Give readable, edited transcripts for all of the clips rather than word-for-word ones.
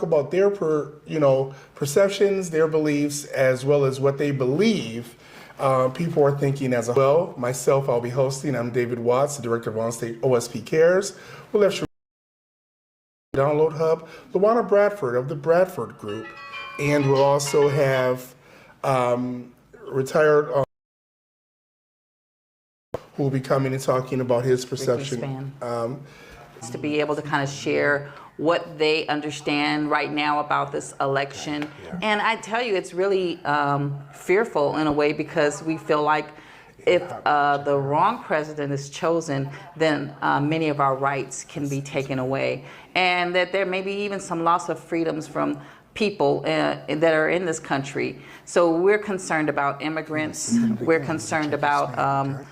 about their perceptions, their beliefs, as well as what they believe people are thinking as a whole. Well, myself, I'll be hosting. I'm David Watts, the director of OnStage OSP Cares. We'll have Download Hub, Luana Bradford of the Bradford Group, and we'll also have retired who will be coming and talking about his perception. To be able to kind of share what they understand right now about this election. And I tell you, it's really fearful in a way, because we feel like if the wrong president is chosen, then many of our rights can be taken away. And that there may be even some loss of freedoms from people that are in this country. So we're concerned about immigrants. We're concerned about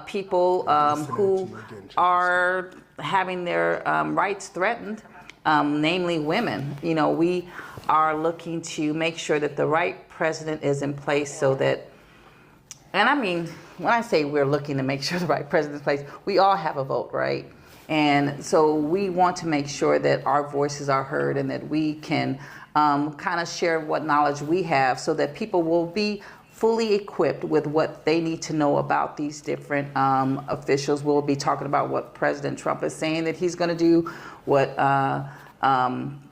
people who are having their rights threatened, namely women. You know, we are looking to make sure that the right president is in place so that, and I mean, when I say we're looking to make sure the right president is in place, we all have a vote, right? And so we want to make sure that our voices are heard and that we can kind of share what knowledge we have so that people will be fully equipped with what they need to know about these different officials. We'll be talking about what President Trump is saying that he's going to do, what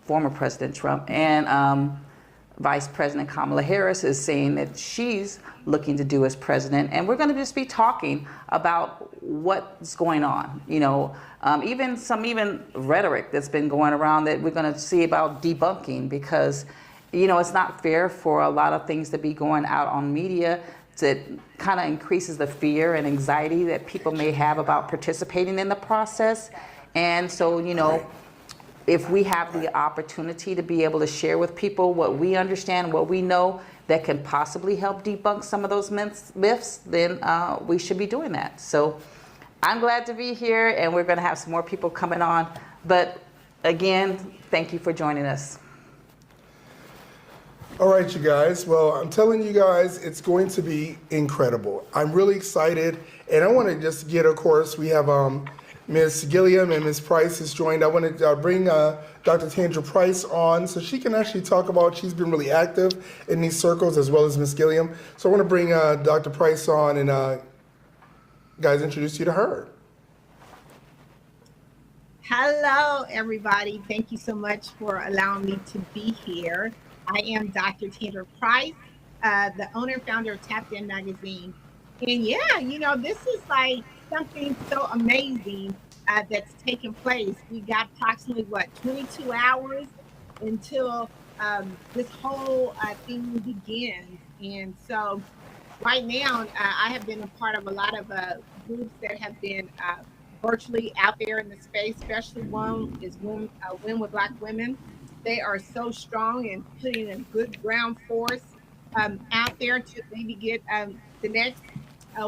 former President Trump and Vice President Kamala Harris is saying that she's looking to do as president. And we're going to just be talking about what's going on, you know, even rhetoric that's been going around that we're going to see about debunking, because you know, it's not fair for a lot of things to be going out on media that kind of increases the fear and anxiety that people may have about participating in the process. And so, you know, if we have the opportunity to be able to share with people what we understand, what we know that can possibly help debunk some of those myths, then we should be doing that. So I'm glad to be here, and we're going to have some more people coming on. But again, thank you for joining us. All right, you guys. Well, I'm telling you guys, it's going to be incredible. I'm really excited, and I want to just get, of course, we have Ms. Gilliam and Ms. Price has joined. I want to bring Dr. Tandra Price on so she can actually talk about, she's been really active in these circles as well as Ms. Gilliam. So I want to bring Dr. Price on and guys, introduce you to her. Hello, everybody. Thank you so much for allowing me to be here. I am Dr. Tandra Price, the owner and founder of Tapped In Magazine. And yeah, you know, this is like something so amazing that's taking place. We got approximately, 22 hours until this whole thing begins. And so right now, I have been a part of a lot of groups that have been virtually out there in the space, especially one is Win with Black Women. They are so strong and putting a good ground force out there to maybe get the next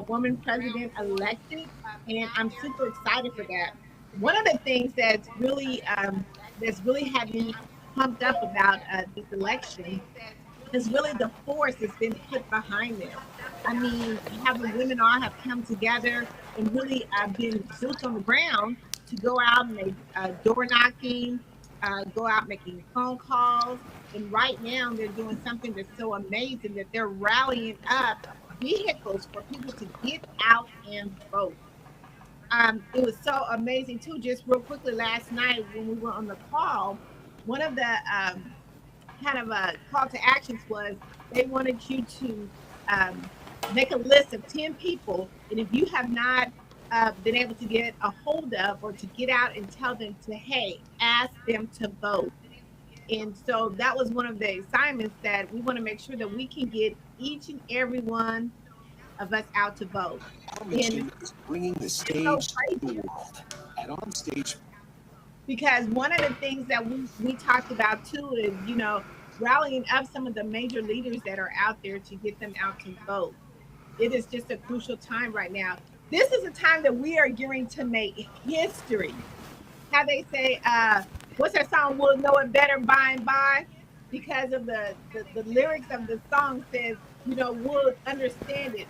woman president elected, and I'm super excited for that. One of the things that's really had me pumped up about this election is really the force that's been put behind them. I mean, how the women all have come together and really been boots on the ground to go out and make door knocking, go out making phone calls, and right now they're doing something that's so amazing that they're rallying up vehicles for people to get out and vote. It was so amazing too. Just real quickly, last night when we were on the call, one of the kind of call to actions was they wanted you to make a list of 10 people, and if you have not been able to get a hold of or to get out and tell them to, hey, ask them to vote. And so that was one of the assignments that we want to make sure that we can get each and every one of us out to vote. And is bringing the stage to the world at OnStage. Because one of the things that we talked about too is, you know, rallying up some of the major leaders that are out there to get them out to vote. It is just a crucial time right now. This is a time that we are gearing to make history. How they say, what's that song? We'll know it better by and by, because of the lyrics of the song says, you know, we'll understand it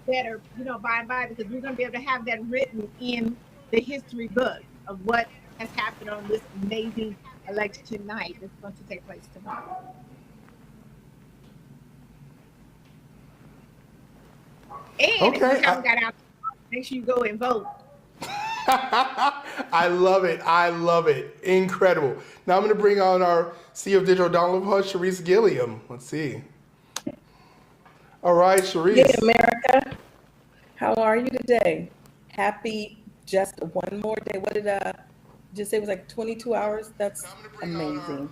better, you know, by and by, because we're going to be able to have that written in the history book of what has happened on this amazing election night that's going to take place tomorrow. And if you Okay. haven't got out, make sure you go and vote. I love it. I love it. Incredible. Now I'm going to bring on our CEO of Digital Download Hub, Sharice Gilliam. Let's see. All right, Sharice. Hey, America. How are you today? Happy just one more day. What did just say it was like 22 hours? That's amazing.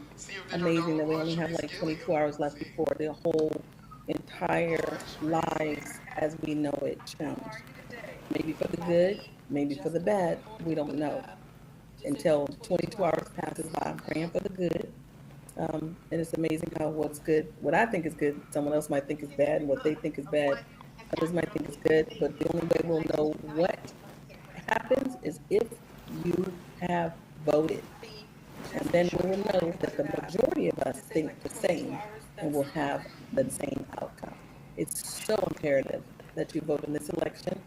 Amazing that we only have like 22 hours left before the whole entire lives as we know it change. Maybe for the good, maybe for the bad, we don't know. Until 22 hours passes by, I'm praying for the good. And it's amazing how what's good, what I think is good, someone else might think is bad, and what they think is bad, others might think is good. But the only way we'll know what happens is if you have voted. And then we will know that the majority of us think the same and will have the same outcome. It's so imperative that you vote in this election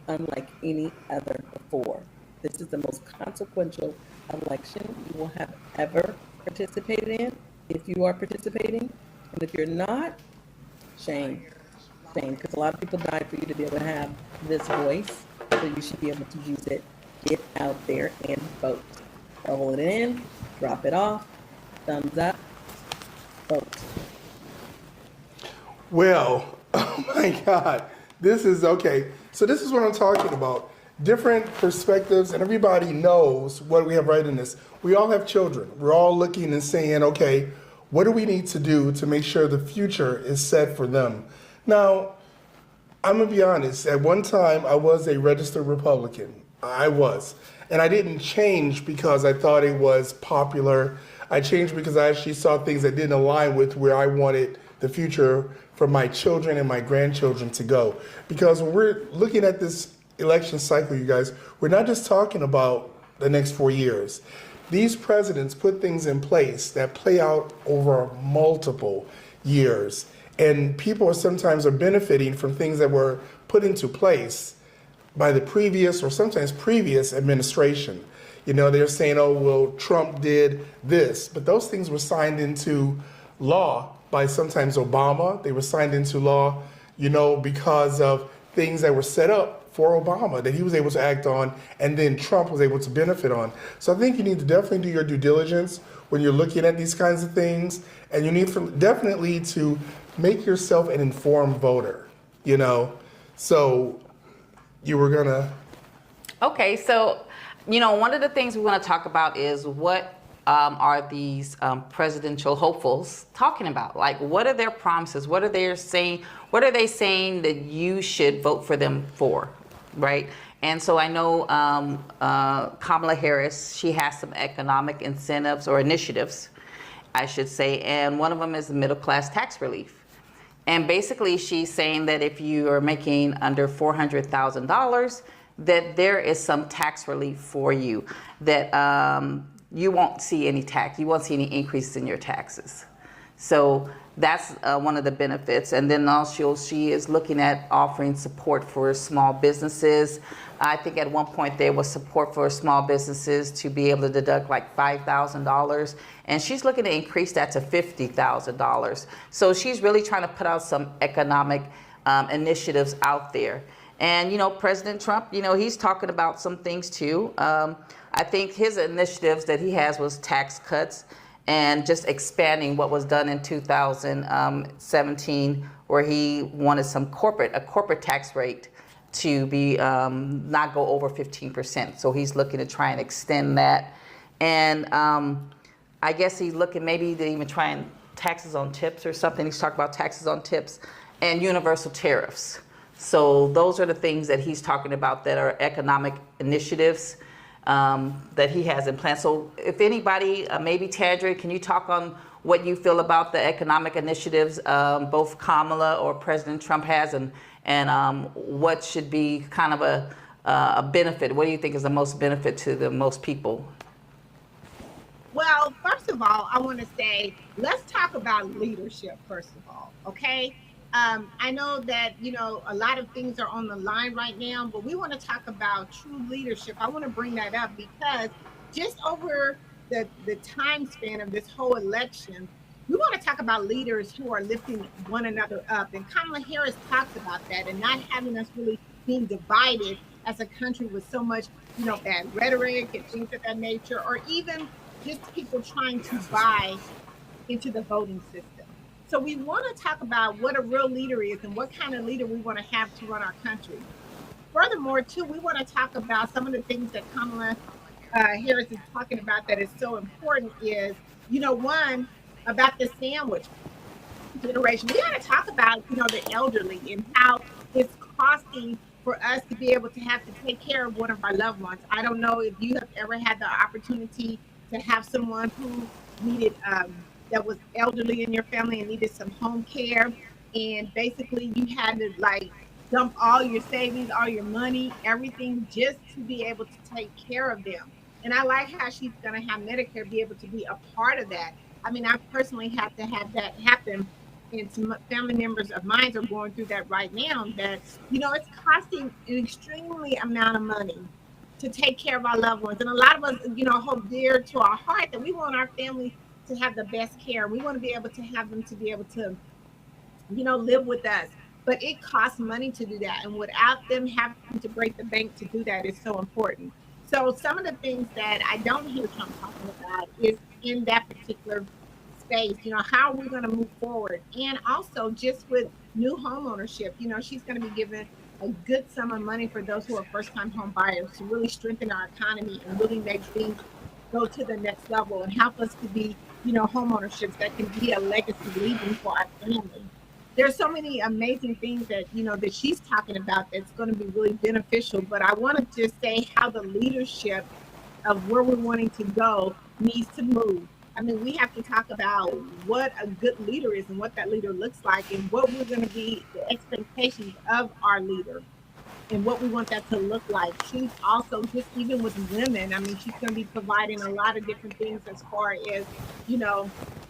unlike any other before. This is the most consequential election you will have ever participated in, if you are participating. And if you're not, shame. Shame, because a lot of people died for you to be able to have this voice, so you should be able to use it. Get out there and vote. Bubble it in, drop it off, thumbs up, vote. Well, oh my God, this is okay. So this is what I'm talking about. Different perspectives, and everybody knows what we have right in this. We all have children. We're all looking and saying, okay, what do we need to do to make sure the future is set for them? Now, I'm gonna be honest, at one time I was a registered Republican. I was. And I didn't change because I thought it was popular. I changed because I actually saw things that didn't align with where I wanted the future for my children and my grandchildren to go. Because when we're looking at this election cycle, you guys, we're not just talking about the next 4 years. These presidents put things in place that play out over multiple years. And people sometimes are benefiting from things that were put into place by the previous or sometimes previous administration. You know, they're saying, oh, well, Trump did this, but those things were signed into law by sometimes Obama. They were signed into law, you know, because of things that were set up for Obama that he was able to act on, and then Trump was able to benefit on. So I think you need to definitely do your due diligence when you're looking at these kinds of things, and you need definitely to make yourself an informed voter, you know. So you were gonna. Okay, so, you know, one of the things we want to talk about is what are these presidential hopefuls talking about? Like, what are their promises? What are they saying? What are they saying that you should vote for them for, right? And so I know Kamala Harris, she has some economic incentives or initiatives, I should say, and one of them is the middle class tax relief. And basically she's saying that if you are making under $400,000, that there is some tax relief for you, that you won't see any tax, you won't see any increase in your taxes. So that's one of the benefits. And then also she is looking at offering support for small businesses. I think at one point there was support for small businesses to be able to deduct like $5,000. And she's looking to increase that to $50,000. So she's really trying to put out some economic initiatives out there. And, you know, President Trump, you know, he's talking about some things too. I think his initiatives that he has was tax cuts and just expanding what was done in 2017, where he wanted a corporate tax rate to be not go over 15%. So he's looking to try and extend that. And I guess he's looking maybe to even try and taxes on tips or something. He's talking about taxes on tips and universal tariffs. So those are the things that he's talking about that are economic initiatives that he has in plan. So if anybody, maybe Tandra, can you talk on what you feel about the economic initiatives both Kamala or President Trump has, and what should be kind of a benefit? What do you think is the most benefit to the most people? Well, first of all, I want to say, let's talk about leadership, first of all, okay? I know that, you know, a lot of things are on the line right now, but we want to talk about true leadership. I want to bring that up because just over the time span of this whole election, we want to talk about leaders who are lifting one another up. And Kamala Harris talks about that, and not having us really being divided as a country with so much, bad rhetoric and things of that nature, or even just people trying to buy into the voting system. So we want to talk about what a real leader is and what kind of leader we want to have to run our country. Furthermore, too, we want to talk about some of the things that Kamala Harris is talking about that is so important is, one, about the sandwich generation. We got to talk about, the elderly and how it's costing for us to be able to have to take care of one of our loved ones. I don't know if you have ever had the opportunity to have someone who needed, that was elderly in your family and needed some home care. And basically you had to dump all your savings, all your money, everything just to be able to take care of them. And I like how she's going to have Medicare be able to be a part of that. I mean, I personally have to have that happen. And some family members of mine are going through that right now, that, it's costing an extremely amount of money to take care of our loved ones. And a lot of us, hold dear to our heart that we want our family to have the best care. We want to be able to have them to be able to, live with us. But it costs money to do that. And without them having to break the bank to do that is so important. So some of the things that I don't hear Trump talking about is in that particular space, how are we going to move forward? And also just with new home ownership, she's going to be given a good sum of money for those who are first-time home buyers to really strengthen our economy and really make things go to the next level and help us to be, home ownerships that can be a legacy leaving for our family. There's so many amazing things that, that she's talking about that's going to be really beneficial. But I want to just say how the leadership of where we're wanting to go needs to move. I mean, we have to talk about what a good leader is and what that leader looks like and what we're going to be, the expectations of our leader and what we want that to look like. She's also, just even with women, I mean, she's going to be providing a lot of different things as far as,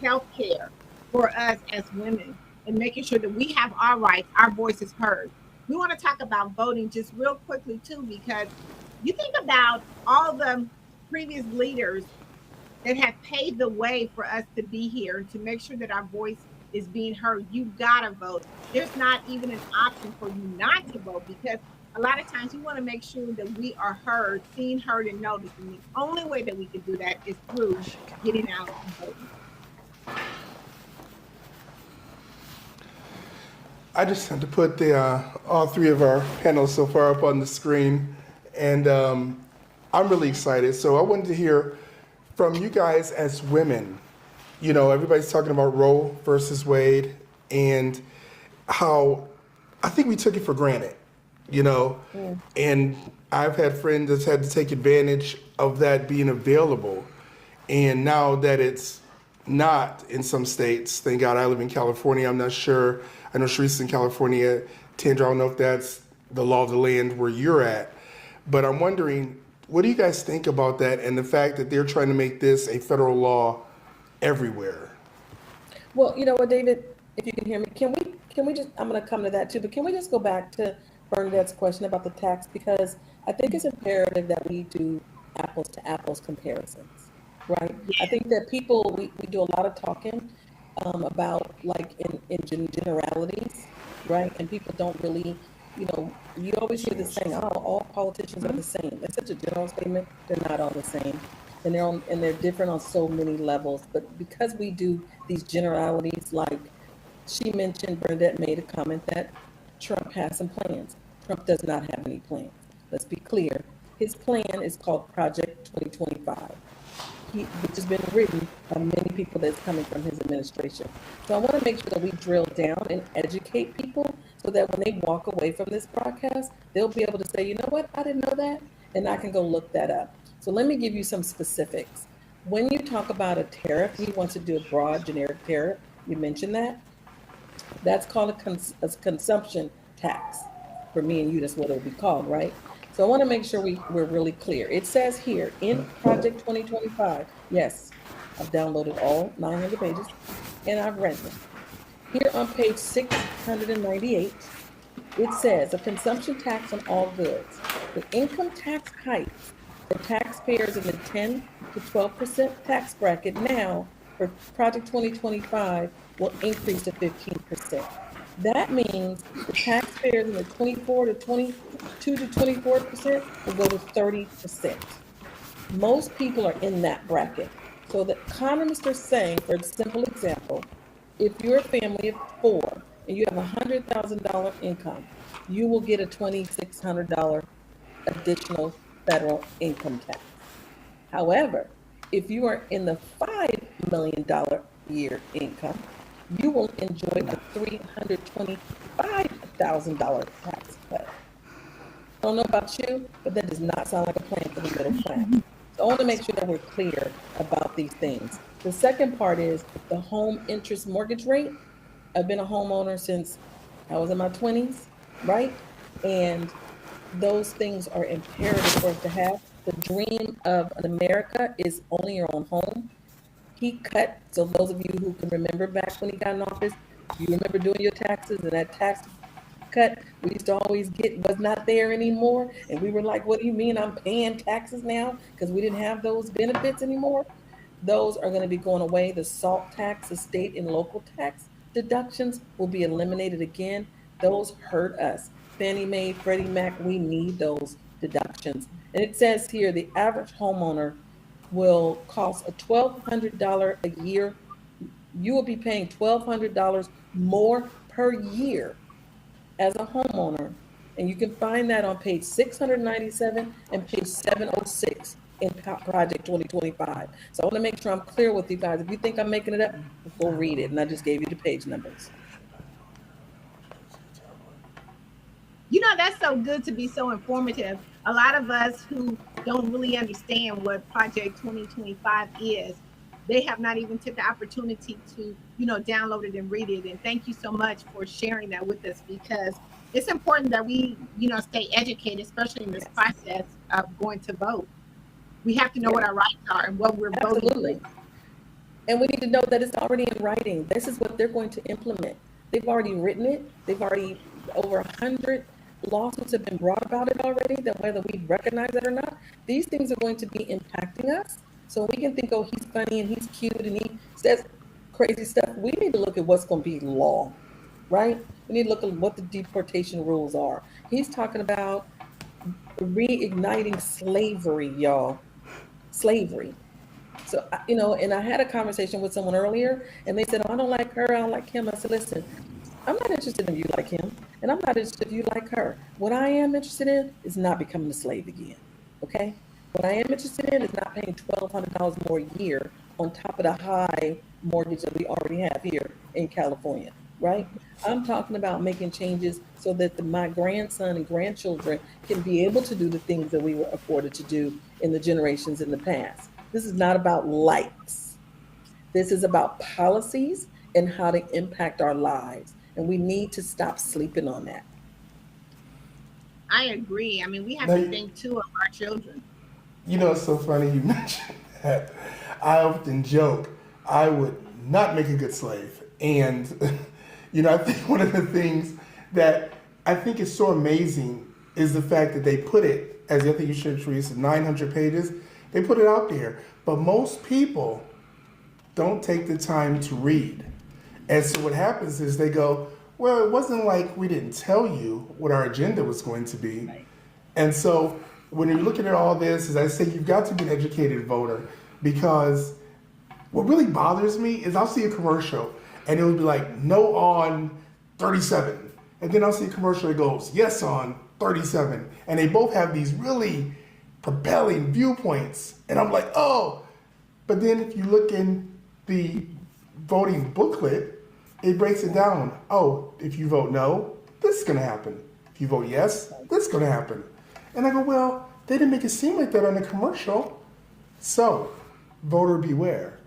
health care for us as women and making sure that we have our rights, our voices heard. We want to talk about voting just real quickly, too, because you think about all the previous leaders that have paved the way for us to be here, to make sure that our voice is being heard. You gotta vote. There's not even an option for you not to vote, because a lot of times we want to make sure that we are heard, seen, heard, and noticed. And the only way that we can do that is through getting out and voting. I just had to put the all three of our panels so far up on the screen, and I'm really excited. So I wanted to hear from you guys as women. Everybody's talking about Roe versus Wade and how I think we took it for granted, and I've had friends that's had to take advantage of that being available. And now that it's not in some states, thank God I live in California, I'm not sure. I know Sharice's in California. Tandra, I don't know if that's the law of the land where you're at. But I'm wondering, what do you guys think about that and the fact that they're trying to make this a federal law everywhere? Well, you know what, David, if you can hear me, can we just, I'm going to come to that too, but can we just go back to Bernadette's question about the tax? Because I think it's imperative that we do apples to apples comparisons, right? I think that people, we do a lot of talking about in generalities, right? And people don't really, you always hear this saying, oh, all politicians are the same. It's such a general statement. They're not all the same. And they're different on so many levels. But because we do these generalities, like she mentioned, Bernadette made a comment that Trump has some plans. Trump does not have any plans. Let's be clear. His plan is called Project 2025. Which has been written by many people that's coming from his administration. So I want to make sure that we drill down and educate people so that when they walk away from this broadcast, they'll be able to say, you know what, I didn't know that, and I can go look that up. So let me give you some specifics. When you talk about a tariff, he wants to do a broad generic tariff. You mentioned that. That's called a consumption tax. For me and you, that's what it would be called, right? So I want to make sure we're really clear. It says here in Project 2025, yes, I've downloaded all 900 pages and I've read them. Here on page 698, it says a consumption tax on all goods. The income tax hikes For taxpayers in the 10 to 12% tax bracket now, for Project 2025 will increase to 15%. That means the taxpayers in the 24 to 22 to 24% will go to 30%. Most people are in that bracket. So the economists are saying, for a simple example, if you're a family of 4 and you have a $100,000 income, you will get a $2,600 additional federal income tax. However, if you are in the $5 million year income, you will enjoy a $325,000 tax cut. I don't know about you, but that does not sound like a plan for the middle class. So I want to make sure that we're clear about these things. The second part is the home interest mortgage rate. I've been a homeowner since I was in my 20s, right? And those things are imperative for us to have. The dream of an America is owning your own home. He cut, so those of you who can remember back when he got in office, you remember doing your taxes and that tax cut we used to always get was not there anymore. And we were like, what do you mean I'm paying taxes now? Because we didn't have those benefits anymore. Those are going to be going away. The SALT tax, the state and local tax deductions will be eliminated again. Those hurt us. Fannie Mae, Freddie Mac, we need those deductions. And it says here the average homeowner will cost a $1,200 a year. You will be paying $1,200 more per year as a homeowner. And you can find that on page 697 and page 706 in Project 2025. So I want to make sure I'm clear with you guys. If you think I'm making it up, go read it. And I just gave you the page numbers. You know, that's so good to be so informative. A lot of us who don't really understand what Project 2025 is, they have not even took the opportunity to, download it and read it. And thank you so much for sharing that with us, because it's important that we, stay educated, especially in this process of going to vote. We have to know what our rights are and what we're voting for. And we need to know that it's already in writing. This is what they're going to implement. They've already written it. They've already, over 100 lawsuits have been brought about it already, that whether we recognize it or not, these things are going to be impacting us. So we can think, oh, he's funny and he's cute and he says crazy stuff. We need to look at what's going to be law, right? We need to look at what the deportation rules are. He's talking about reigniting slavery, y'all. Slavery. So, and I had a conversation with someone earlier and they said, oh, I don't like her, I don't like him. I said, listen, I'm not interested in you like him, and I'm not interested if you like her. What I am interested in is not becoming a slave again, okay? What I am interested in is not paying $1,200 more a year on top of the high mortgage that we already have here in California, right? I'm talking about making changes so that my grandson and grandchildren can be able to do the things that we were afforded to do in the generations in the past. This is not about likes. This is about policies and how they impact our lives. And we need to stop sleeping on that. I agree. I mean, we have to think too of our children. It's so funny you mentioned that. I often joke, I would not make a good slave. And, I think one of the things that I think is so amazing is the fact that they put it, as I think you should, Teresa, 900 pages. They put it out there. But most people don't take the time to read. And so what happens is they go, well, it wasn't like we didn't tell you what our agenda was going to be. Right. And so when you're looking at all this, as I say, you've got to be an educated voter, because what really bothers me is I'll see a commercial and it'll be like, no on 37. And then I'll see a commercial that goes, yes on 37. And they both have these really propelling viewpoints. And I'm like, oh. But then if you look in the voting booklet, it breaks it down. Oh, if you vote no, this is going to happen. If you vote yes, this is going to happen. And I go, well, they didn't make it seem like that on the commercial. So, voter beware,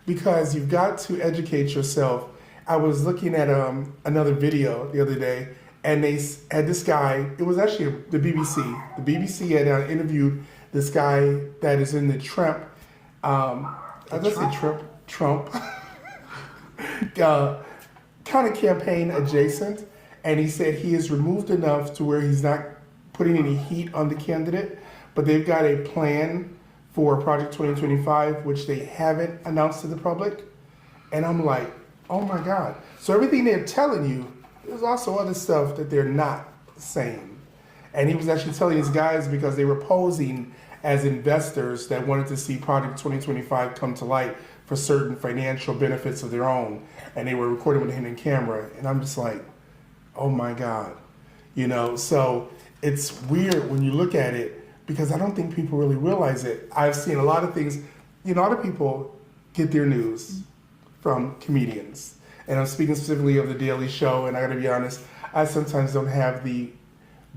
because you've got to educate yourself. I was looking at another video the other day, and they had this guy. It was actually the BBC. The BBC had interviewed this guy that is in the Trump. Trump. Kind of campaign adjacent, and he said he is removed enough to where he's not putting any heat on the candidate, but they've got a plan for Project 2025, which they haven't announced to the public. And I'm like, oh my God. So everything they're telling you, there's also other stuff that they're not saying. And he was actually telling his guys because they were posing as investors that wanted to see Project 2025 come to light for certain financial benefits of their own. And they were recording with a hidden camera. And I'm just like, oh my God. You know, so it's weird when you look at it because I don't think people really realize it. I've seen a lot of things, you know, a lot of people get their news from comedians. And I'm speaking specifically of The Daily Show, and I gotta be honest, I sometimes don't have the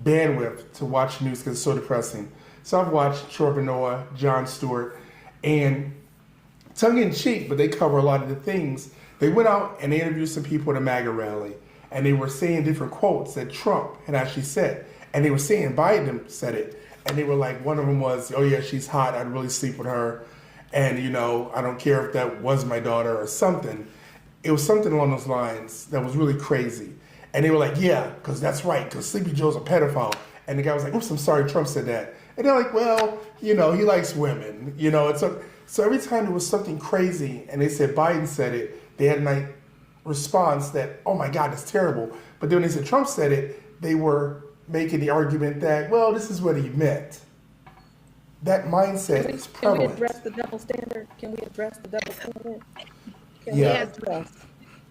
bandwidth to watch news because it's so depressing. So I've watched Trevor Noah, Jon Stewart, and tongue in cheek, but they cover a lot of the things. They went out and they interviewed some people at a MAGA rally, and they were saying different quotes that Trump had actually said. And they were saying Biden said it. And they were like, one of them was, oh yeah, she's hot, I'd really sleep with her. And you know, I don't care if that was my daughter or something. It was something along those lines that was really crazy. And they were like, yeah, because that's right, because Sleepy Joe's a pedophile. And the guy was like, oops, I'm sorry, Trump said that. And they're like, well, you know, he likes women. You know, so every time there was something crazy and they said Biden said it, they had a nice response that, oh my God, that's terrible. But then when they said Trump said it, they were making the argument that, well, this is what he meant. That mindset is prevalent. Can we address the double standard? Can we address the double standard? Can Yeah. we address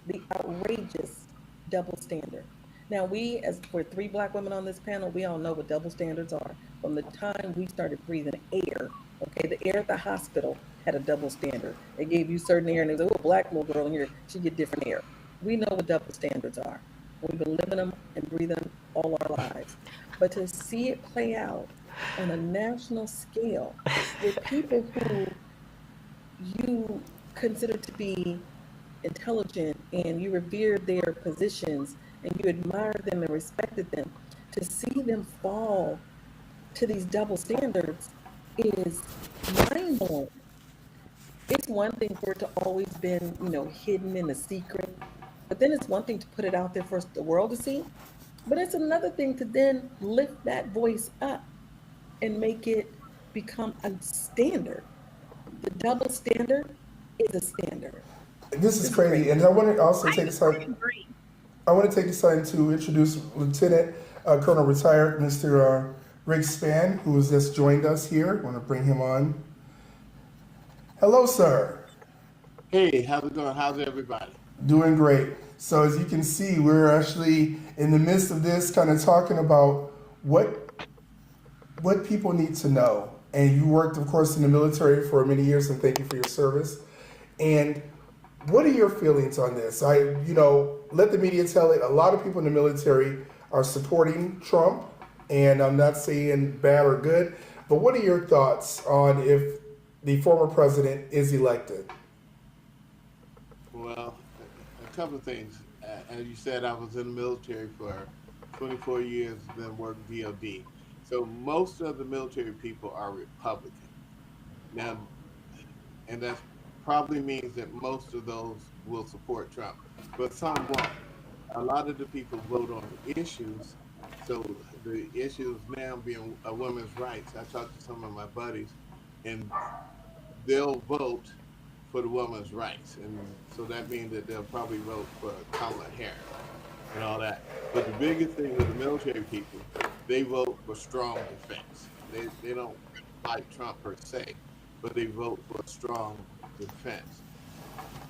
the outrageous double standard? Now, we're 3 Black women on this panel, we all know what double standards are. From the time we started breathing air, okay, the air at the hospital had a double standard. They gave you certain air, and they said, oh, a Black little girl in here, she get different air. We know what double standards are. We've been living them and breathing them all our lives. But to see it play out on a national scale with people who you consider to be intelligent and you revere their positions and you admire them and respected them, to see them fall to these double standards is mind-blowing. It's one thing for it to always been, you know, hidden in a secret, but then it's one thing to put it out there for the world to see, but it's another thing to then lift that voice up and make it become a standard. The double standard is a standard. This is crazy. And I want to also take this time. agree. I want to take this time to introduce Lieutenant Colonel Retired Mr. Rick Spann, who has just joined us here. I want to bring him on. Hello, sir. Hey, how's it going? How's everybody? Doing great. So as you can see, we're actually in the midst of this kind of talking about what people need to know. And you worked, of course, in the military for many years, and thank you for your service. And what are your feelings on this? Let the media tell it. A lot of people in the military are supporting Trump, and I'm not saying bad or good, but what are your thoughts on if the former president is elected? Well, a couple of things. As you said, I was in the military for 24 years, then worked DOD. So most of the military people are Republican. Now, and that probably means that most of those will support Trump, but some won't. A lot of the people vote on the issues. So the issues now being women's rights. I talked to some of my buddies, and they'll vote for the women's rights, and so that means that they'll probably vote for Kamala Harris and all that. But the biggest thing with the military people, they vote for strong defense. They don't like Trump per se, but they vote for strong defense.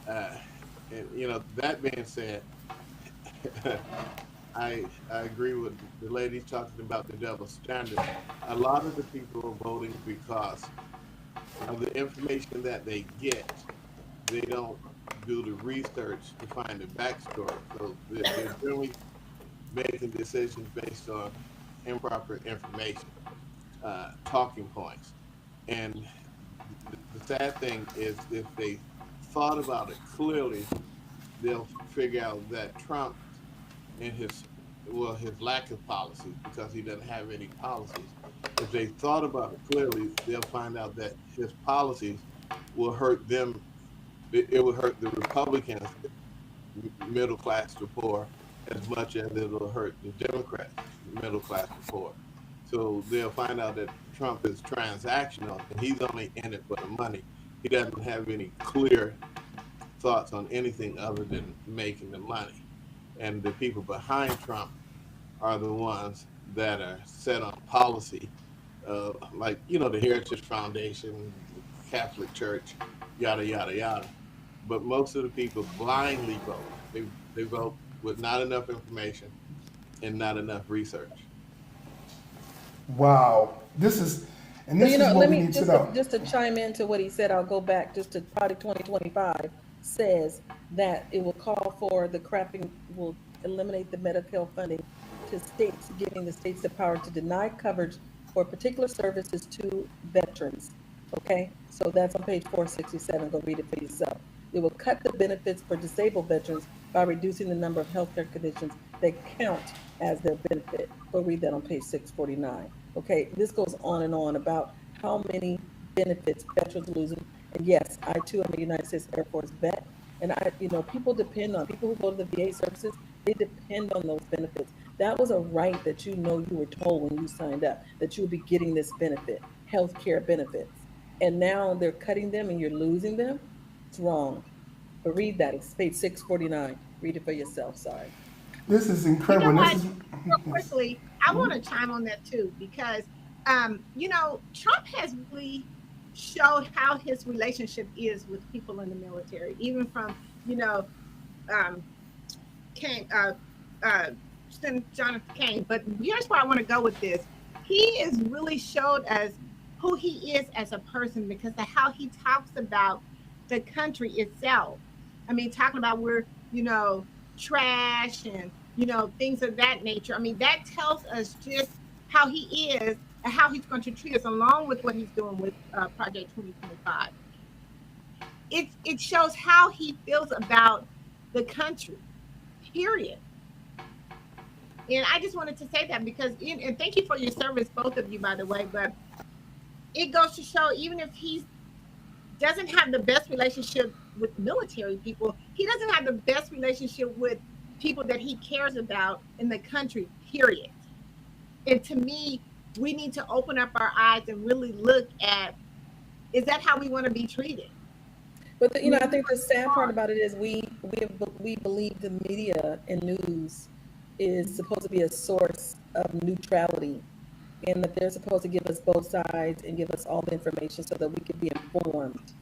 And you know, that being said, I agree with the lady talking about the double standard. A lot of the people are voting because of the information that they get. They don't do the research to find the backstory. So they're generally making decisions based on improper information, talking points. And the sad thing is, if they thought about it clearly, they'll figure out that Trump and his lack of policies, because he doesn't have any policies. If they thought about it clearly, they'll find out that his policies will hurt them. It will hurt the Republicans, middle class to poor, as much as it will hurt the Democrats, middle class to poor. So they'll find out that Trump is transactional and he's only in it for the money. He doesn't have any clear thoughts on anything other than making the money. And the people behind Trump are the ones that are set on policy, like, the Heritage Foundation, Catholic Church, yada, yada, yada. But most of the people blindly vote. They vote with not enough information and not enough research. Wow. And this is what let we me need to know. just to chime into what he said, I'll go back just to probably 2025 says that it will call for the crafting will eliminate the Medicare funding to states, giving the states the power to deny coverage for particular services to veterans. Okay, so that's on page 467. Go read it for yourself. It will cut the benefits for disabled veterans by reducing the number of healthcare conditions that count as their benefit. Go read that on page 649. Okay, this goes on and on about how many benefits veterans are losing. And yes, I too am a United States Air Force vet. And people depend on people who go to the VA services, they depend on those benefits. That was a right that you were told when you signed up that you would be getting this benefit, health care benefits. And now they're cutting them and you're losing them. It's wrong. But read that. It's page 649. Read it for yourself. Sorry. This is You incredible. know And what? Real quickly, I want to chime on that too, because Trump has really showed how his relationship is with people in the military, even from Kane, Senator Jonathan Kane. But here's where I want to go with this. He is really showed us who he is as a person because of how he talks about the country itself. I mean, talking about we're, trash and, things of that nature. I mean, that tells us just how he is and how he's going to treat us, along with what he's doing with Project 2025. It shows how he feels about the country, period. And I just wanted to say that because, and thank you for your service, both of you, by the way, but it goes to show, even if he doesn't have the best relationship with military people, he doesn't have the best relationship with people that he cares about in the country, period. And to me, we need to open up our eyes and really look at, is that how we want to be treated? But I think the sad part about it is we believe the media and news is supposed to be a source of neutrality, and that they're supposed to give us both sides and give us all the information so that we can be informed.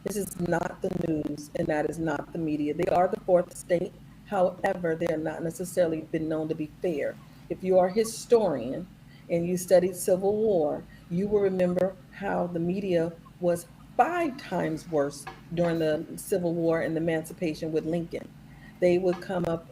This is not the news, and that is not the media. They are the fourth estate. However, they are not necessarily been known to be fair. If you are a historian and you studied Civil War, you will remember how the media was 5 times worse during the Civil War and the Emancipation with Lincoln. They would come up,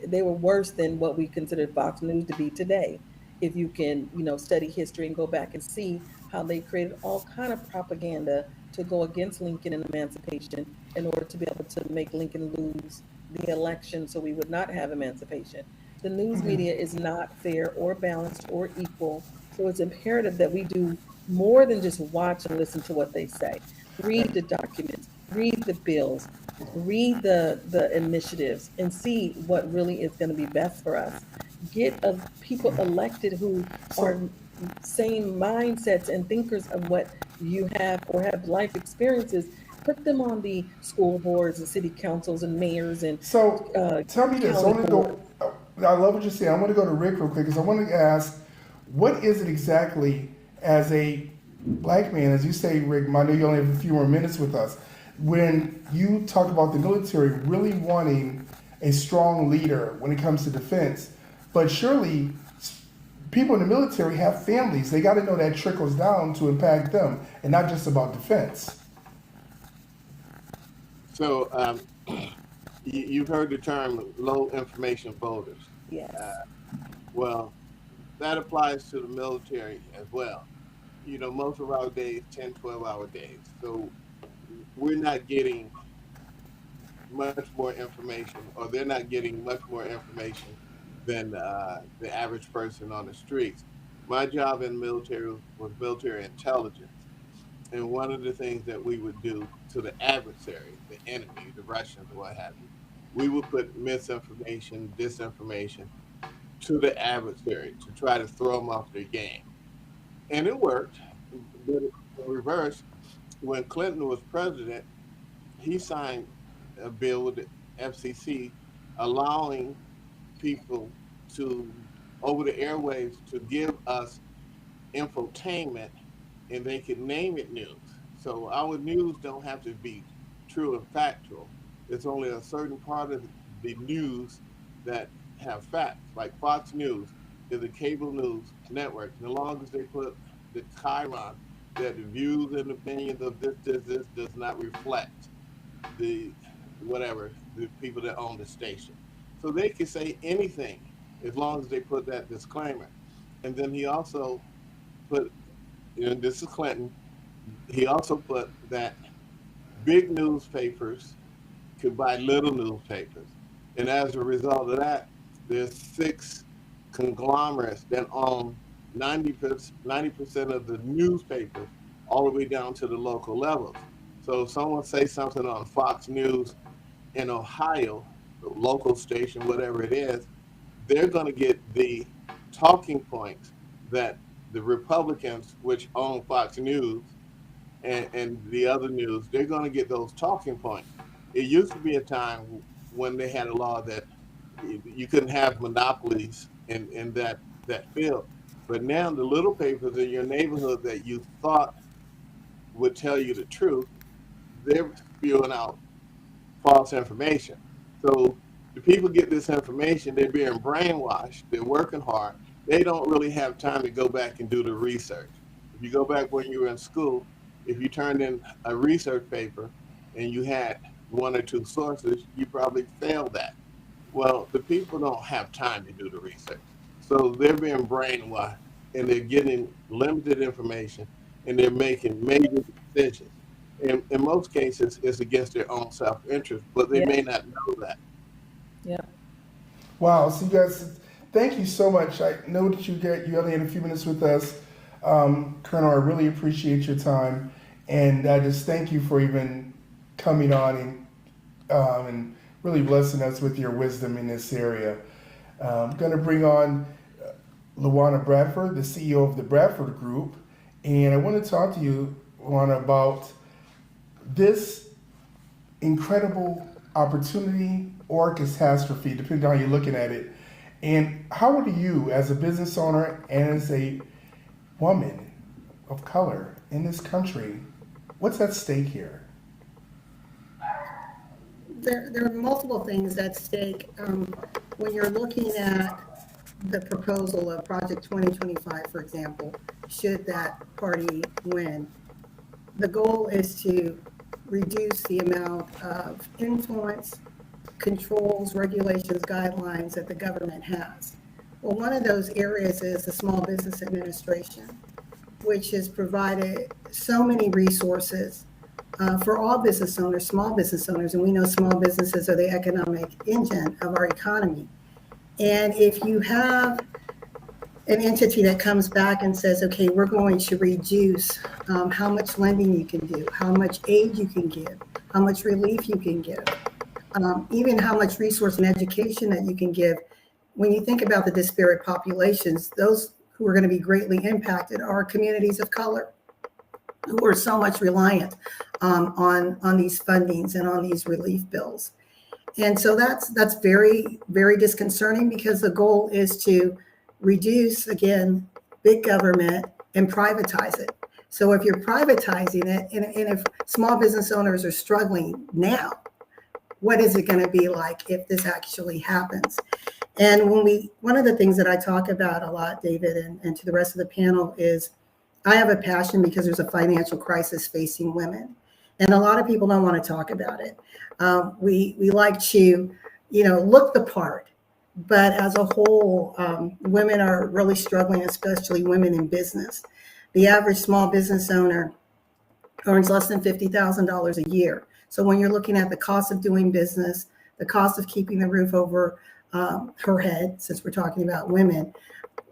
they were worse than what we consider Fox News to be today. If you can, study history and go back and see how they created all kind of propaganda to go against Lincoln and emancipation in order to be able to make Lincoln lose the election so we would not have emancipation. The news media is not fair or balanced or equal. So it's imperative that we do more than just watch and listen to what they say. Read the documents, read the bills, read the initiatives, and see what really is going to be best for us. Get people elected who are same mindsets and thinkers of what you have or have life experiences. Put them on the school boards and city councils and mayors and So tell me this. I love what you're saying. I want to go to Rick real quick because I want to ask, what is it exactly as a black man, as you say, Rick, I know you only have a few more minutes with us, when you talk about the military really wanting a strong leader when it comes to defense, but surely people in the military have families. They got to know that trickles down to impact them and not just about defense. So you've heard the term low information voters. yes. Well, that applies to the military as well. Most of our days, 10, 12-hour days. So we're not getting much more information, or they're not getting much more information than the average person on the streets. My job in the military was military intelligence. And one of the things that we would do to the adversary, the enemy, the Russians, what have you, we would put misinformation, disinformation to the adversary to try to throw them off their game. And it worked. But in reverse, when Clinton was president, he signed a bill with the FCC allowing people to, over the airwaves, to give us infotainment, and they could name it news. So our news don't have to be true and factual. It's only a certain part of the news that have facts. Like Fox News is a cable news network. As long as they put the chyron that the views and opinions of this does not reflect the whatever the people that own the station. So they can say anything as long as they put that disclaimer. And then he also put, this is Clinton, he also put that big newspapers could buy little newspapers. And as a result of that, there's 6 conglomerates that own 90% of the newspapers all the way down to the local levels. So if someone says something on Fox News in Ohio, the local station, whatever it is, they're going to get the talking points that the Republicans, which own Fox News and the other news, they're going to get those talking points. It used to be a time when they had a law that you couldn't have monopolies in that field. But now the little papers in your neighborhood that you thought would tell you the truth, they're spewing out false information. So the people get this information, they're being brainwashed, they're working hard. They don't really have time to go back and do the research. If you go back when you were in school, if you turned in a research paper and you had 1 or 2 sources, you probably failed that. Well, the people don't have time to do the research. So they're being brainwashed and they're getting limited information and they're making major decisions. In most cases, it's against their own self-interest, but they may not know that. Yeah. Wow. So you guys, thank you so much. I know that you only had a few minutes with us. Colonel, I really appreciate your time. And I just thank you for even coming on and really blessing us with your wisdom in this area. I'm going to bring on Luana Bradford, the CEO of the Bradford Group. And I want to talk to you, Luana, about this incredible opportunity or catastrophe, depending on how you're looking at it. And how do you, as a business owner and as a woman of color in this country, what's at stake here? There are multiple things at stake. When you're looking at the proposal of Project 2025, for example, should that party win, the goal is to reduce the amount of influence, controls, regulations, guidelines that the government has. Well, one of those areas is the Small Business Administration, which has provided so many resources for all business owners, small business owners, and we know small businesses are the economic engine of our economy. And if you have an entity that comes back and says, okay, we're going to reduce how much lending you can do, how much aid you can give, how much relief you can give, even how much resource and education that you can give. When you think about the disparate populations, those who are going to be greatly impacted are communities of color who are so much reliant on these fundings and on these relief bills. And so that's very, very disconcerting, because the goal is to reduce, again, big government and privatize it. So if you're privatizing it, and if small business owners are struggling now, what is it going to be like if this actually happens? And one of the things that I talk about a lot, David, and to the rest of the panel, is I have a passion because there's a financial crisis facing women. And a lot of people don't want to talk about it. We like to, look the part, but as a whole, women are really struggling, especially women in business. The average small business owner earns less than $50,000 a year. So when you're looking at the cost of doing business, the cost of keeping the roof over her head, since we're talking about women,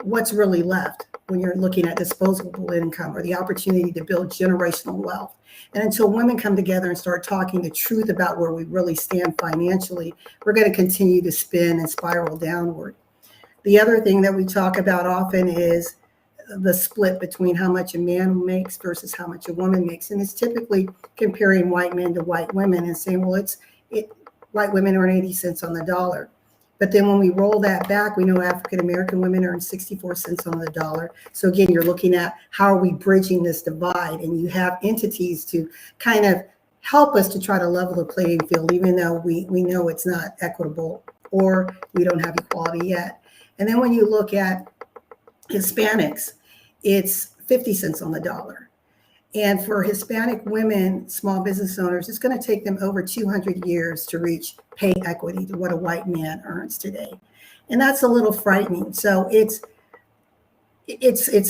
what's really left when you're looking at disposable income or the opportunity to build generational wealth? And until women come together and start talking the truth about where we really stand financially, we're going to continue to spin and spiral downward. The other thing that we talk about often is the split between how much a man makes versus how much a woman makes. And it's typically comparing white men to white women and saying, well, white women earn 80 cents on the dollar. But then when we roll that back, we know African American women earn 64 cents on the dollar. So again, you're looking at how are we bridging this divide, and you have entities to kind of help us to try to level the playing field, even though we know it's not equitable or we don't have equality yet. And then when you look at Hispanics, it's 50 cents on the dollar. And for Hispanic women, small business owners, it's going to take them over 200 years to reach pay equity to what a white man earns today. And that's a little frightening. So it's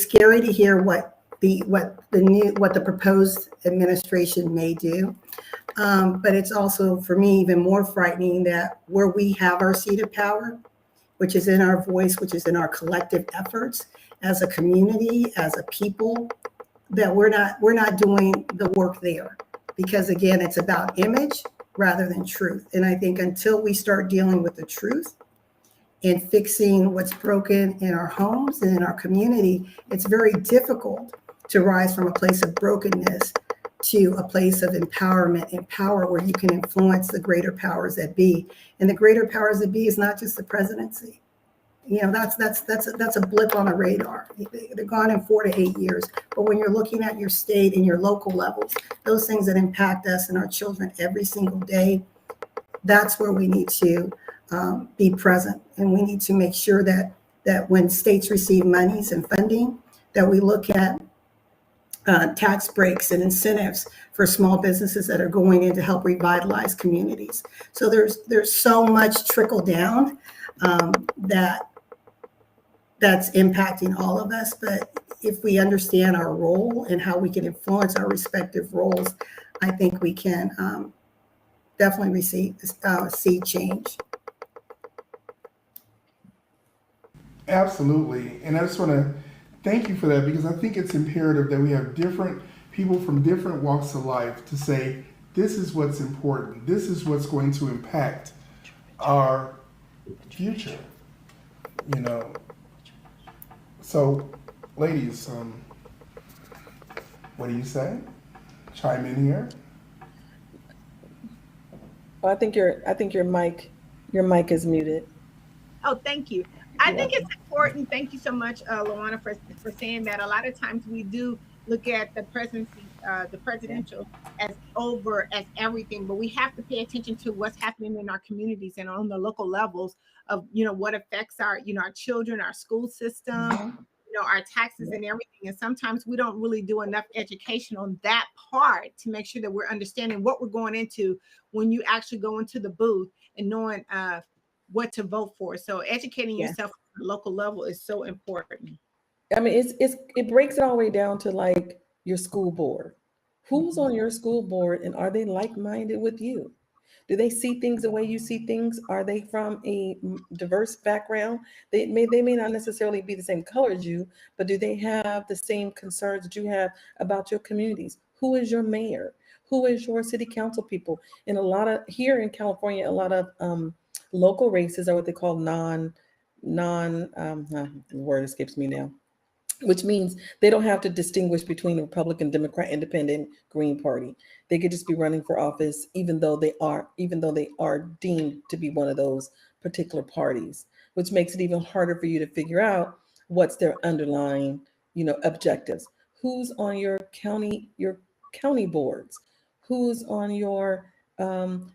scary to hear what the proposed administration may do. But it's also, for me, even more frightening that where we have our seat of power, which is in our voice, which is in our collective efforts as a community, as a people, that we're not doing the work there. Because again, it's about image rather than truth. And I think until we start dealing with the truth and fixing what's broken in our homes and in our community, it's very difficult to rise from a place of brokenness to a place of empowerment and power where you can influence the greater powers that be. And the greater powers that be is not just the presidency. You know, that's a blip on the radar. They're gone in 4 to 8 years. But when you're looking at your state and your local levels, those things that impact us and our children every single day, that's where we need to be present. And we need to make sure that when states receive monies and funding, that we look at tax breaks and incentives for small businesses that are going in to help revitalize communities. So there's so much trickle down that's impacting all of us. But if we understand our role and how we can influence our respective roles, I think we can definitely see change. Absolutely. And I just want to thank you for that, because I think it's imperative that we have different people from different walks of life to say, this is what's important. This is what's going to impact our future, you know. So, ladies, what do you say? Chime in here. Well, I think your mic is muted. Oh, thank you. I think it's important. Thank you so much, Luana, for saying that. A lot of times we do look at the presidency, the presidential as everything, but we have to pay attention to what's happening in our communities and on the local levels of, you know, what affects our, you know, our children, our school system, you know, our taxes and everything. And sometimes we don't really do enough education on that part to make sure that we're understanding what we're going into when you actually go into the booth and knowing what to vote for. So educating yourself at the local level is so important. I mean, it breaks it all the way down to like your school board. Who's on your school board, and are they like-minded with you? Do they see things the way you see things? Are they from a diverse background? They may not necessarily be the same color as you, but do they have the same concerns that you have about your communities? Who is your mayor? Who is your city council people? And here in California, a lot of local races are what they call the word escapes me now, which means they don't have to distinguish between Republican, Democrat, Independent, Green Party. They could just be running for office, even though they are deemed to be one of those particular parties, which makes it even harder for you to figure out what's their underlying, you know, objectives. Who's on your county boards? Who's on your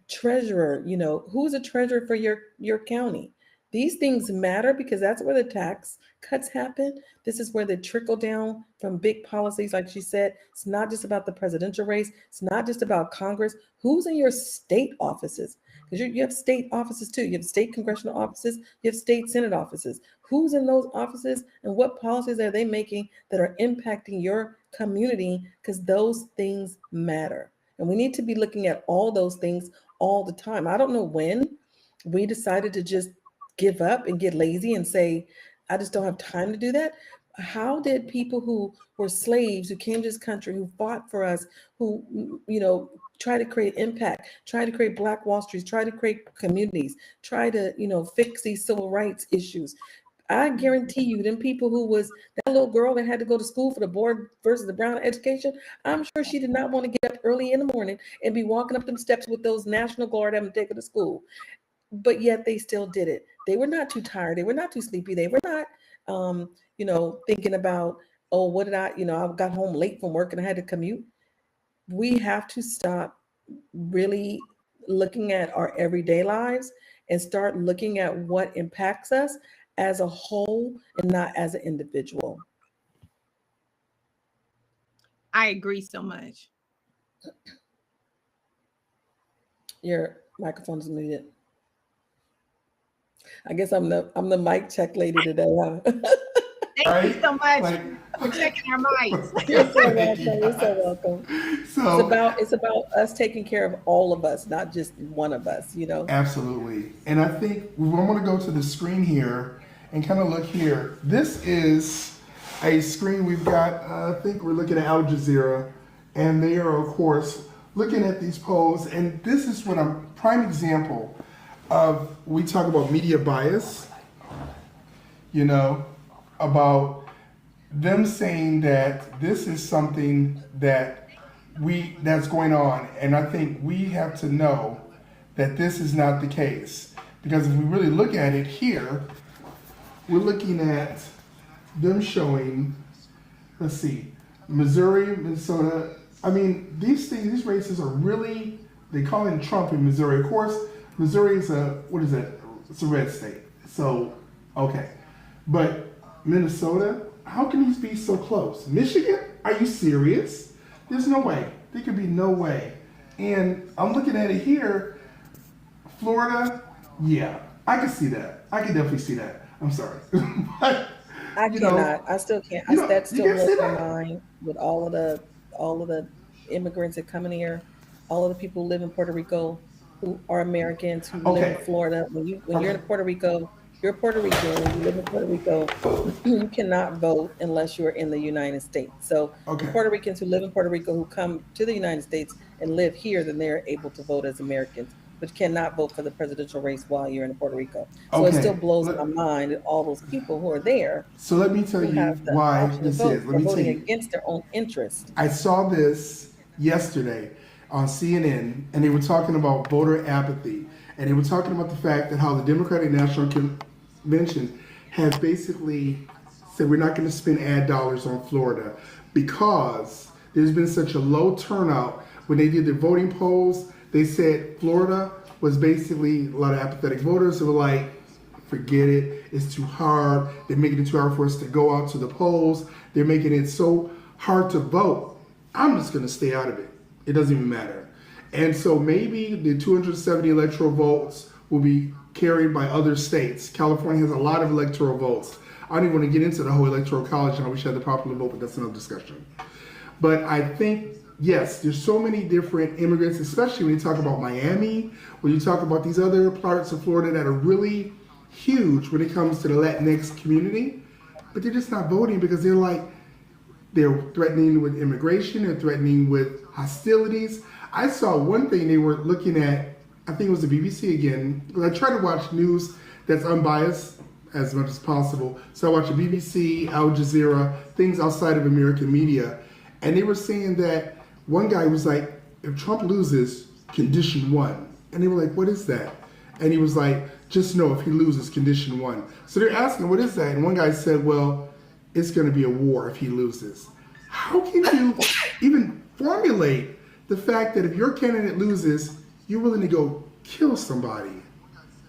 treasurer? You know, who's a treasurer for your county? These things matter because that's where the tax cuts happen. This is where they trickle down from big policies. Like she said, it's not just about the presidential race. It's not just about Congress. Who's in your state offices? Because you have state offices too. You have state congressional offices. You have state Senate offices. Who's in those offices and what policies are they making that are impacting your community? Because those things matter. And we need to be looking at all those things all the time. I don't know when we decided to just give up and get lazy and say, I just don't have time to do that. How did people who were slaves, who came to this country, who fought for us, who, you know, try to create impact, try to create Black Wall Streets, try to create communities, try to, you know, fix these civil rights issues. I guarantee you, them people who was that little girl that had to go to school for the board versus the Brown education, I'm sure she did not want to get up early in the morning and be walking up them steps with those National Guard and take her to school. But yet they still did it. They were not too tired. They were not too sleepy. They were not, thinking about, oh, what did I got home late from work and I had to commute. We have to stop really looking at our everyday lives and start looking at what impacts us as a whole and not as an individual. I agree so much. Your microphone is muted. I guess I'm the mic check lady today, huh? Thank you so much for checking our mics. You're so welcome. You're so welcome. So it's about us taking care of all of us, not just one of us, Absolutely. And I think I'm going to go to the screen here and kind of look here. This is a screen we've got, I think we're looking at Al Jazeera, and they are, of course, looking at these polls. And this is what I'm prime example of, we talk about media bias, about them saying that this is something that's going on. And I think we have to know that this is not the case. Because if we really look at it here, we're looking at them showing, let's see, Missouri, Minnesota. I mean, these races are really, they call it Trump in Missouri. Of course, Missouri is it's a red state. So, okay. But Minnesota, how can these be so close? Michigan, are you serious? There's no way. There could be no way. And I'm looking at it here. Florida, yeah, I can see that. I can definitely see that. I'm sorry. But, I cannot. I still can't. That still blows my mind with all of the immigrants that come in here, all of the people who live in Puerto Rico, who are Americans who live in Florida. When you're in Puerto Rico, you're Puerto Rican. When you live in Puerto Rico, you cannot vote unless you are in the United States. So Puerto Ricans who live in Puerto Rico who come to the United States and live here, then they're able to vote as Americans, but you cannot vote for the presidential race while you're in Puerto Rico. So it still blows my mind that all those people who are there. So let me tell you why this is. Let me tell you. Against their own interest. I saw this yesterday on CNN, and they were talking about voter apathy, and they were talking about the fact that how the Democratic National Convention has basically said we're not going to spend ad dollars on Florida because there's been such a low turnout. When they did the voting polls, they said Florida was basically a lot of apathetic voters who were like, forget it, it's too hard. They're making it too hard for us to go out to the polls. They're making it so hard to vote. I'm just going to stay out of it. It doesn't even matter. And so maybe the 270 electoral votes will be carried by other states. California has a lot of electoral votes. I don't even want to get into the whole electoral college and I wish I had the popular vote, but that's another discussion. But I think, yes, there's so many different immigrants, especially when you talk about Miami, when you talk about these other parts of Florida that are really huge when it comes to the Latinx community, but they're just not voting because they're threatening with immigration, they're threatening with hostilities. I saw one thing they were looking at, I think it was the BBC again, because I try to watch news that's unbiased as much as possible. So I watch the BBC, Al Jazeera, things outside of American media, and they were saying that one guy was like, if Trump loses, condition one. And they were like, what is that? And he was like, just know if he loses, condition one. So they're asking, what is that? And one guy said, well, it's going to be a war if he loses. How can you even formulate the fact that if your candidate loses, you're willing to go kill somebody?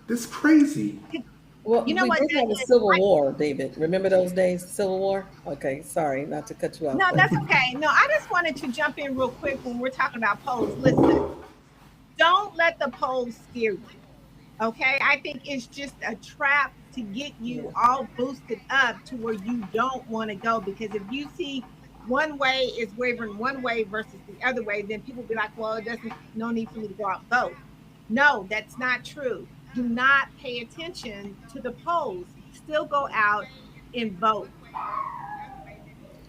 That's crazy. Well, you know what? We did have a civil war, David. Remember those days, Civil War? Okay, sorry, not to cut you off. No, that's okay. No, I just wanted to jump in real quick when we're talking about polls. Listen, don't let the polls scare you. Okay, I think it's just a trap to get you all boosted up to where you don't want to go. Because if you see one way is wavering one way versus the other way, then people be like, well, no need for me to go out and vote. No, that's not true. Do not pay attention to the polls. Still go out and vote.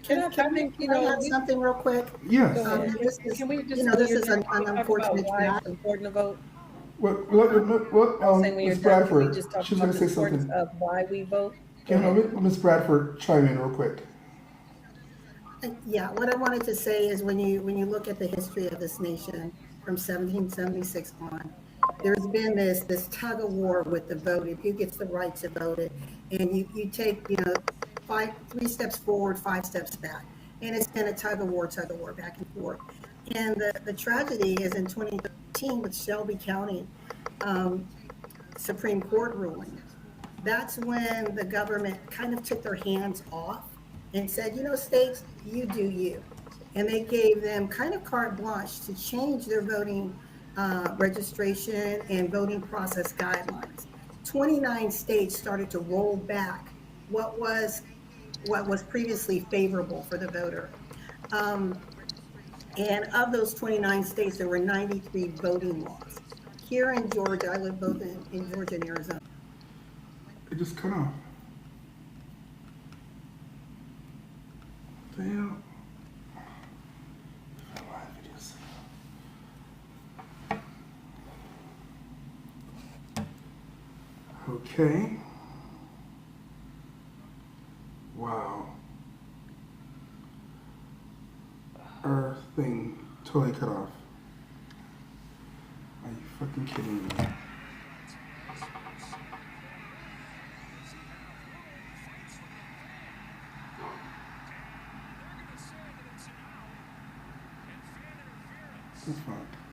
Can I add something real quick? Yes. Can we just this is an unfortunate fact. Important to vote. Ms. Bradford, she was going to say something. Of why we vote. Ms. Bradford, chime in real quick. Yeah, what I wanted to say is when you look at the history of this nation from 1776 on, there's been this tug of war with the voting, who gets the right to vote it, and you take, three steps forward, five steps back. And it's been a tug of war back and forth. And the tragedy is in 2013 with Shelby County Supreme Court ruling. That's when the government kind of took their hands off and said, states, you do you. And they gave them kind of carte blanche to change their voting registration and voting process guidelines. 29 states started to roll back what was previously favorable for the voter. And of those 29 states, there were 93 voting laws. Here in Georgia, I live both in Georgia and Arizona. It just cut off. Damn. Okay. Wow. Our thing totally cut off. Are you fucking kidding me? That's fine.